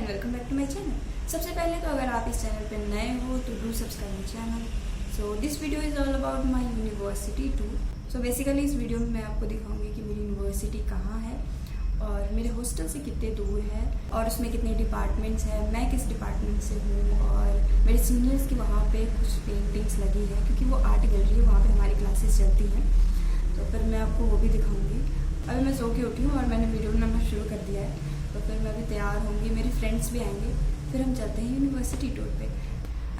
And welcome back to my channel. सबसे पहले तो अगर आप इस चैनल पर नए हो तो do subscribe my channel. So this video is all about my university too. So basically इस वीडियो में मैं आपको दिखाऊंगी कि मेरी यूनिवर्सिटी कहाँ है और मेरे हॉस्टल से कितने दूर है और उसमें कितने डिपार्टमेंट्स हैं, मैं किस डिपार्टमेंट से हूँ और मेरे सीनियर्स की वहाँ पे कुछ पेंटिंग्स लगी है क्योंकि वो आर्ट गैलरी है, वहाँ पे हमारी क्लासेस चलती हैं। तो फिर मैं आपको वो भी दिखाऊंगी। अभी मैं सो के उठी हूँ और मैंने वीडियो बनाना शुरू कर दिया है। तो फिर मैं भी तैयार होंगी, मेरे फ्रेंड्स भी आएंगे, फिर हम चलते हैं यूनिवर्सिटी टूर पे।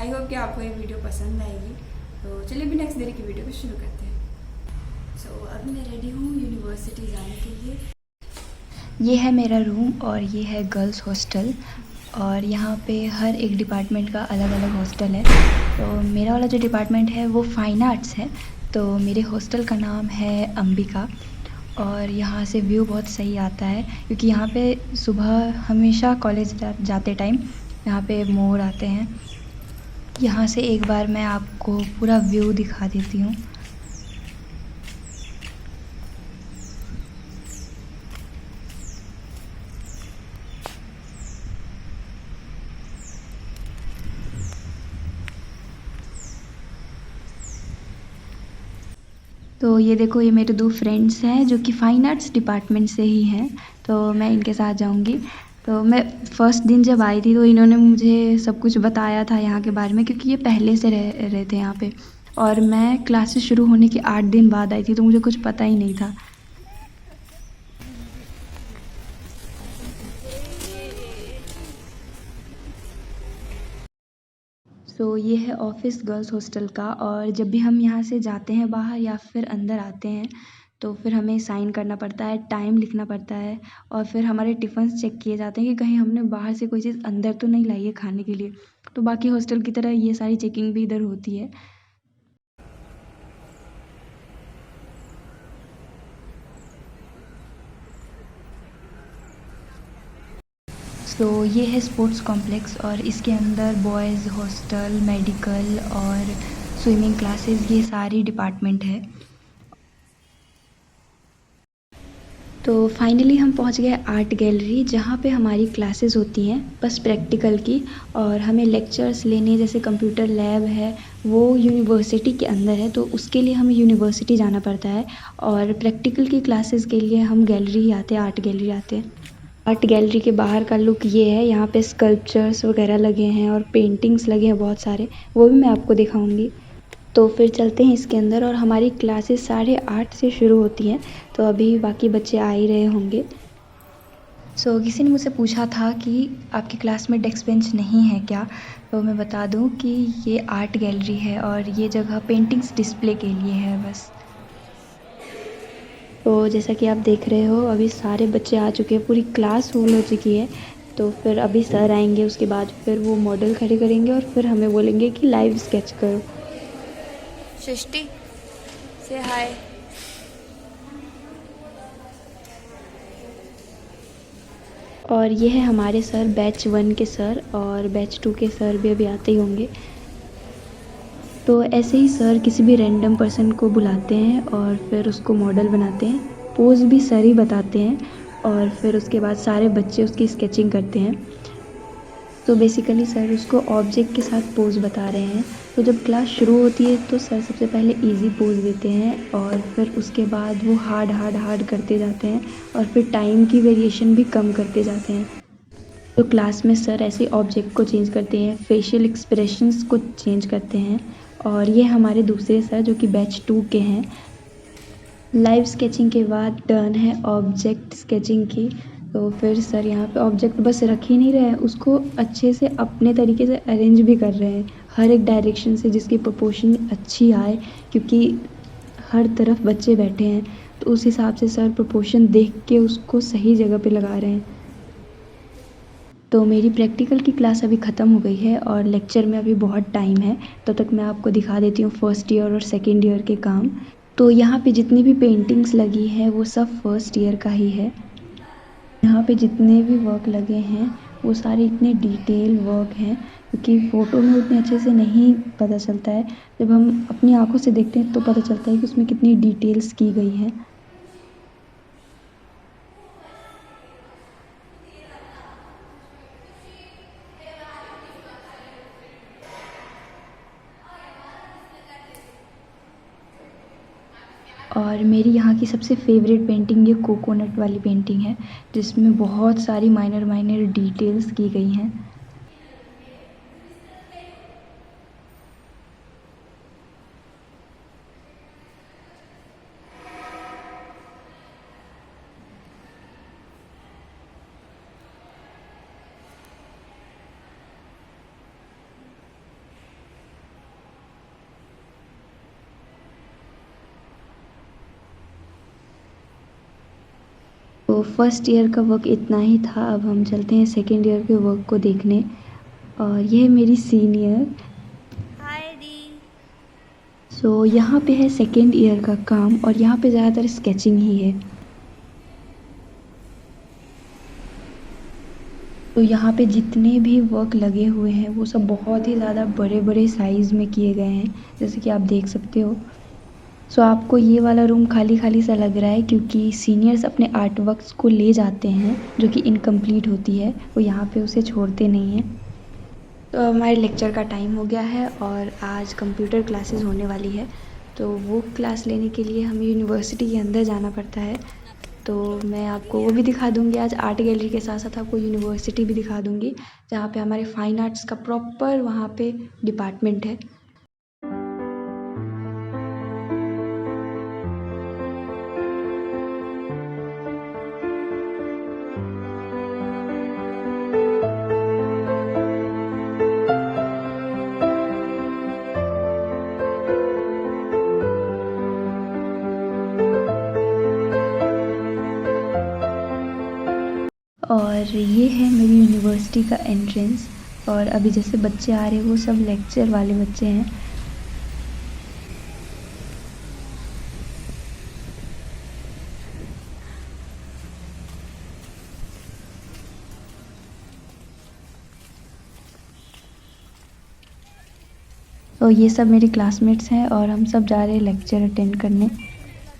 आई होप कि आपको ये वीडियो पसंद आएगी। तो चलिए भी नेक्स्ट देर की वीडियो को शुरू करते हैं। सो अभी मैं रेडी हूँ यूनिवर्सिटी जाने के लिए। ये है मेरा रूम और ये है गर्ल्स हॉस्टल और यहाँ पे हर एक डिपार्टमेंट का अलग अलग हॉस्टल है। तो मेरा वाला जो डिपार्टमेंट है वो फाइन आर्ट्स है। तो मेरे हॉस्टल का नाम है अंबिका और यहाँ से व्यू बहुत सही आता है क्योंकि यहाँ पे सुबह हमेशा कॉलेज जाते टाइम यहाँ पे मोर आते हैं। यहाँ से एक बार मैं आपको पूरा व्यू दिखा देती हूँ। तो ये देखो, ये मेरे 2 फ्रेंड्स हैं जो कि फ़ाइन आर्ट्स डिपार्टमेंट से ही हैं। तो मैं इनके साथ जाऊंगी। तो मैं फ़र्स्ट दिन जब आई थी तो इन्होंने मुझे सब कुछ बताया था यहाँ के बारे में क्योंकि ये पहले से रह रहे थे यहाँ पे और मैं क्लासेस शुरू होने के 8 दिन बाद आई थी तो मुझे कुछ पता ही नहीं था। सो ये है ऑफिस गर्ल्स हॉस्टल का और जब भी हम यहाँ से जाते हैं बाहर या फिर अंदर आते हैं तो फिर हमें साइन करना पड़ता है, टाइम लिखना पड़ता है और फिर हमारे टिफ़िन्स चेक किए जाते हैं कि कहीं हमने बाहर से कोई चीज़ अंदर तो नहीं लाई है खाने के लिए। तो बाकी हॉस्टल की तरह ये सारी चेकिंग भी इधर होती है। सो ये है स्पोर्ट्स कॉम्प्लेक्स और इसके अंदर बॉयज़ हॉस्टल, मेडिकल और स्विमिंग क्लासेस ये सारी डिपार्टमेंट है। तो फाइनली हम पहुंच गए आर्ट गैलरी जहां पे हमारी क्लासेस होती हैं बस प्रैक्टिकल की और हमें लेक्चर्स लेने जैसे कंप्यूटर लैब है वो यूनिवर्सिटी के अंदर है। तो उसके लिए हमें यूनिवर्सिटी जाना पड़ता है और प्रैक्टिकल की क्लासेस के लिए हम गैलरी ही आते हैं, आर्ट गैलरी आते हैं। आर्ट गैलरी के बाहर का लुक ये है। यहाँ पे स्कल्पचर्स वगैरह लगे हैं और पेंटिंग्स लगे हैं बहुत सारे, वो भी मैं आपको दिखाऊंगी। तो फिर चलते हैं इसके अंदर और हमारी क्लासेस 8:30 से शुरू होती हैं। तो अभी बाकी बच्चे आ ही रहे होंगे। सो किसी ने मुझसे पूछा था कि आपकी क्लास में डेस्क बेंच नहीं है क्या? तो मैं बता दूं कि ये आर्ट गैलरी है और ये जगह पेंटिंग्स डिस्प्ले के लिए है बस। तो जैसा कि आप देख रहे हो अभी सारे बच्चे आ चुके हैं, पूरी क्लास फुल हो चुकी है। तो फिर अभी सर आएंगे, उसके बाद फिर वो मॉडल खड़े करेंगे और फिर हमें बोलेंगे कि लाइव स्केच करो। सृष्टि से हाय। और ये है हमारे सर, बैच 1 के सर और बैच 2 के सर भी अभी आते ही होंगे। तो ऐसे ही सर किसी भी रैंडम पर्सन को बुलाते हैं और फिर उसको मॉडल बनाते हैं। पोज भी सर ही बताते हैं और फिर उसके बाद सारे बच्चे उसकी स्केचिंग करते हैं। तो बेसिकली सर उसको ऑब्जेक्ट के साथ पोज बता रहे हैं। तो जब क्लास शुरू होती है तो सर सबसे पहले इजी पोज देते हैं और फिर उसके बाद वो हार्ड करते जाते हैं और फिर टाइम की वेरिएशन भी कम करते जाते हैं। तो क्लास में सर ऐसे ऑब्जेक्ट को चेंज करते हैं, फेशियल एक्सप्रेशंस को चेंज करते हैं। और ये हमारे दूसरे सर जो कि बैच 2 के हैं। लाइव स्केचिंग के बाद टर्न है ऑब्जेक्ट स्केचिंग की। तो फिर सर यहाँ पे ऑब्जेक्ट बस रख ही नहीं रहे हैं, उसको अच्छे से अपने तरीके से अरेंज भी कर रहे हैं हर एक डायरेक्शन से जिसकी प्रोपोर्शन अच्छी आए क्योंकि हर तरफ बच्चे बैठे हैं। तो उस हिसाब से सर प्रोपोर्शन देख के उसको सही जगह पे लगा रहे हैं। तो मेरी प्रैक्टिकल की क्लास अभी ख़त्म हो गई है और लेक्चर में अभी बहुत टाइम है। तब तक मैं आपको दिखा देती हूँ फर्स्ट ईयर और सेकेंड ईयर के काम। तो यहाँ पे जितनी भी पेंटिंग्स लगी हैं वो सब फर्स्ट ईयर का ही है। यहाँ पे जितने भी वर्क लगे हैं वो सारे इतने डिटेल वर्क हैं क्योंकि फ़ोटो में उतने अच्छे से नहीं पता चलता है। जब हम अपनी आँखों से देखते हैं तो पता चलता है कि उसमें कितनी डिटेल्स की गई हैं। और मेरी यहाँ की सबसे फेवरेट पेंटिंग ये कोकोनट वाली पेंटिंग है, जिसमें बहुत सारी माइनर माइनर डिटेल्स की गई हैं। तो फर्स्ट ईयर का वर्क इतना ही था। अब हम चलते हैं सेकेंड ईयर के वर्क को देखने। और ये है मेरी सीनियर। हाय दी। सो यहाँ पे है सेकेंड ईयर का काम, और यहाँ पे ज़्यादातर स्केचिंग ही है। तो यहाँ पे जितने भी वर्क लगे हुए हैं वो सब बहुत ही ज़्यादा बड़े बड़े साइज़ में किए गए हैं, जैसे कि आप देख सकते हो। सो आपको ये वाला रूम खाली खाली सा लग रहा है, क्योंकि सीनियर्स अपने आर्ट वर्क्स को ले जाते हैं जो कि इनकम्प्लीट होती है, वो यहाँ पे उसे छोड़ते नहीं हैं। तो हमारे लेक्चर का टाइम हो गया है और आज कंप्यूटर क्लासेस होने वाली है। तो वो क्लास लेने के लिए हमें यूनिवर्सिटी के अंदर जाना पड़ता है। तो मैं आपको वो भी दिखा दूँगी आज, आर्ट गैलरी के साथ साथ आपको यूनिवर्सिटी भी दिखा दूँगी, जहाँ पे हमारे फाइन आर्ट्स का प्रॉपर वहाँ पे डिपार्टमेंट है। और ये है मेरी यूनिवर्सिटी का एंट्रेंस। और अभी जैसे बच्चे आ रहे हैं वो सब लेक्चर वाले बच्चे हैं। तो ये सब मेरे क्लासमेट्स हैं और हम सब जा रहे हैं लेक्चर अटेंड करने।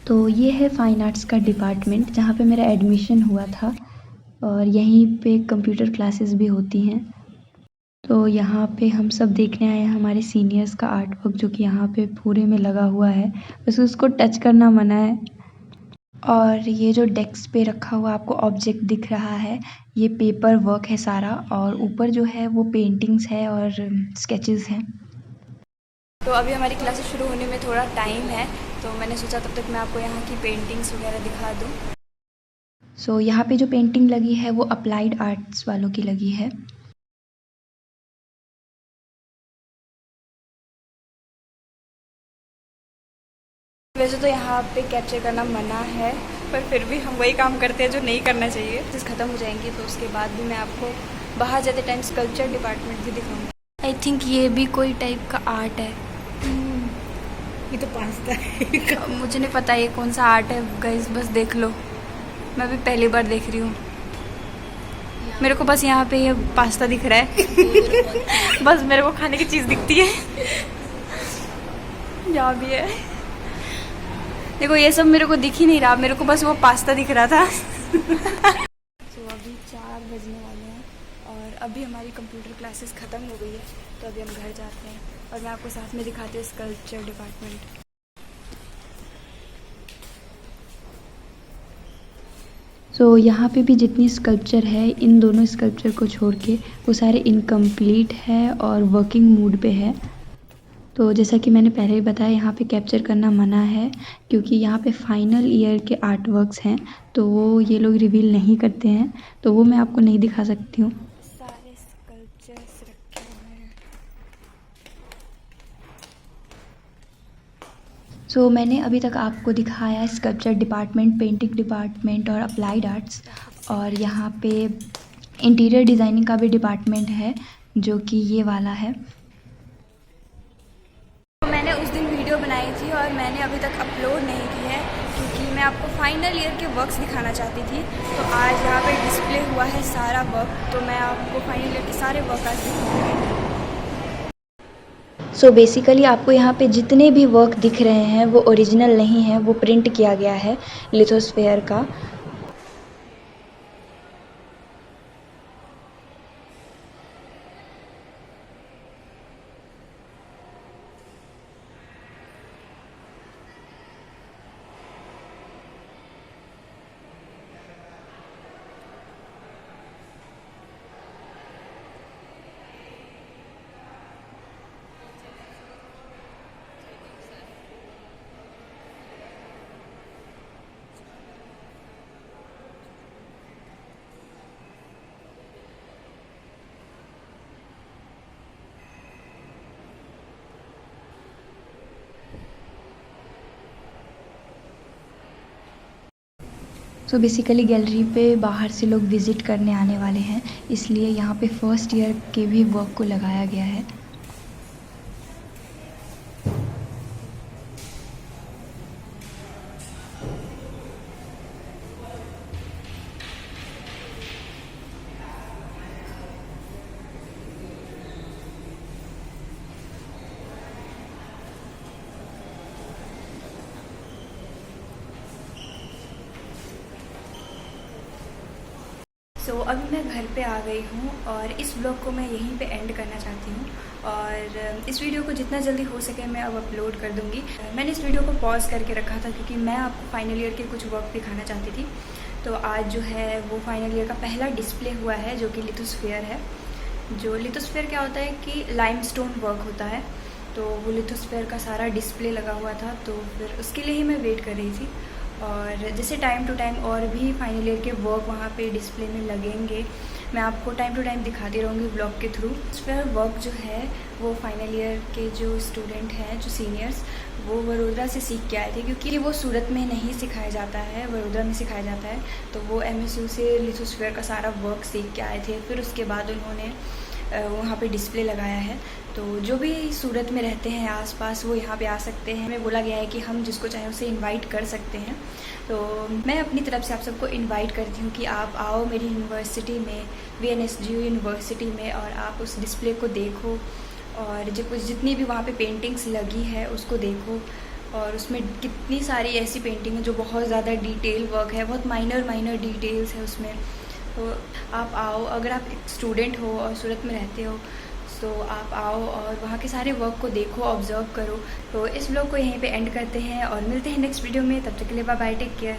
तो ये है फाइन आर्ट्स का डिपार्टमेंट, जहाँ पे मेरा एडमिशन हुआ था, और यहीं पे कंप्यूटर क्लासेस भी होती हैं। तो यहाँ पे हम सब देखने आए हैं हमारे सीनियर्स का आर्ट वर्क, जो कि यहाँ पे पूरे में लगा हुआ है, बस उसको टच करना मना है। और ये जो डेस्क पे रखा हुआ आपको ऑब्जेक्ट दिख रहा है, ये पेपर वर्क है सारा, और ऊपर जो है वो पेंटिंग्स है और स्केचेस हैं। तो अभी हमारी क्लासेस शुरू होने में थोड़ा टाइम है, तो मैंने सोचा तब तक मैं आपको यहाँ की पेंटिंग्स वगैरह दिखा दूँ। सो यहाँ पे जो पेंटिंग लगी है वो अप्लाइड आर्ट्स वालों की लगी है। वैसे तो यहाँ पे कैप्चर करना मना है, पर फिर भी हम वही काम करते हैं जो नहीं करना चाहिए। जिस ख़त्म हो जाएंगी तो उसके बाद भी मैं आपको बाहर जाते टाइम स्कल्पचर डिपार्टमेंट भी दिखाऊंगी। आई थिंक ये भी कोई टाइप का आर्ट है। ये तो पास्ता है। मुझे नहीं पता ये कौन सा आर्ट है गाइस, बस देख लो, मैं भी पहली बार देख रही हूँ। मेरे को बस यहाँ पे ये पास्ता दिख रहा है बस मेरे को खाने की चीज़ दिखती है। यहाँ भी है, देखो ये सब मेरे को दिख ही नहीं रहा, मेरे को बस वो पास्ता दिख रहा था। तो अभी 4 बजने वाले हैं और अभी हमारी कंप्यूटर क्लासेस ख़त्म हो गई है, तो अभी हम घर जाते हैं और मैं आपको साथ में दिखाती हूँ स्कल्पचर डिपार्टमेंट। सो यहाँ पे भी जितनी स्कल्पचर है, इन दोनों स्कल्पचर को छोड़ के वो सारे इनकम्प्लीट है और वर्किंग मूड पे है। तो जैसा कि मैंने पहले ही बताया, यहाँ पे कैप्चर करना मना है, क्योंकि यहाँ पे फाइनल ईयर के आर्ट वर्क्स हैं, तो वो ये लोग रिवील नहीं करते हैं, तो वो मैं आपको नहीं दिखा सकती हूँ। सारे स्कल्पचर्स रखे हुए हैं। सो मैंने अभी तक आपको दिखाया स्कल्पचर डिपार्टमेंट, पेंटिंग डिपार्टमेंट और अप्लाइड आर्ट्स, और यहाँ पे इंटीरियर डिज़ाइनिंग का भी डिपार्टमेंट है, जो कि ये वाला है। तो मैंने उस दिन वीडियो बनाई थी और मैंने अभी तक अपलोड नहीं की है, क्योंकि मैं आपको फाइनल ईयर के वर्क्स दिखाना चाहती थी। तो आज यहाँ पे डिस्प्ले हुआ है सारा वर्क, तो मैं आपको फाइनल ईयर के सारे वर्क आज दिखाऊंगी। सो बेसिकली आपको यहाँ पे जितने भी वर्क दिख रहे हैं वो ओरिजिनल नहीं है, वो प्रिंट किया गया है लिथोस्फेयर का। सो बेसिकली गैलरी पे बाहर से लोग विज़िट करने आने वाले हैं, इसलिए यहाँ पे फर्स्ट ईयर के भी वर्क को लगाया गया है। सो अभी मैं घर पे आ गई हूँ और इस ब्लॉग को मैं यहीं पे एंड करना चाहती हूँ और इस वीडियो को जितना जल्दी हो सके मैं अब अपलोड कर दूँगी। मैंने इस वीडियो को पॉज करके रखा था क्योंकि मैं आपको फाइनल ईयर के कुछ वर्क दिखाना चाहती थी। तो आज जो है वो फाइनल ईयर का पहला डिस्प्ले हुआ है जो कि लिथोस्फीयर है। जो लिथोस्फीयर क्या होता है कि लाइमस्टोन वर्क होता है, तो वो लिथोस्फीयर का सारा डिस्प्ले लगा हुआ था, तो फिर उसके लिए ही मैं वेट कर रही थी। और जैसे टाइम टू टाइम और भी फाइनल ईयर के वर्क वहाँ पे डिस्प्ले में लगेंगे, मैं आपको टाइम टू टाइम दिखाती रहूँगी ब्लॉग के थ्रू। लिथोस्फीयर वर्क जो है वो फाइनल ईयर के जो स्टूडेंट हैं, जो सीनियर्स, वो वडोदरा से सीख के आए थे क्योंकि वो सूरत में नहीं सिखाया जाता है, वडोदरा में सिखाया जाता है। तो वो MSU से लिथोस्फीयर का सारा वर्क सीख के आए थे। फिर उसके बाद उन्होंने वहाँ पे डिस्प्ले लगाया है। तो जो भी सूरत में रहते हैं आसपास वो यहाँ पे आ सकते हैं। हमें बोला गया है कि हम जिसको चाहें उसे इनवाइट कर सकते हैं। तो मैं अपनी तरफ से आप सबको इनवाइट करती हूँ कि आप आओ मेरी यूनिवर्सिटी में, VNSGU यूनिवर्सिटी में, और आप उस डिस्प्ले को देखो और जितनी भी वहाँ पे पेंटिंग्स लगी है उसको देखो। और उसमें कितनी सारी ऐसी पेंटिंग है जो बहुत ज़्यादा डिटेल वर्क है, बहुत माइनर डिटेल्स है उसमें। तो आप आओ, अगर आप एक स्टूडेंट हो और सूरत में रहते हो तो आप आओ और वहाँ के सारे वर्क को देखो, ऑब्जर्व करो। तो इस व्लॉग को यहीं पे एंड करते हैं और मिलते हैं नेक्स्ट वीडियो में। तब तक के लिए बाय बाय, टेक केयर।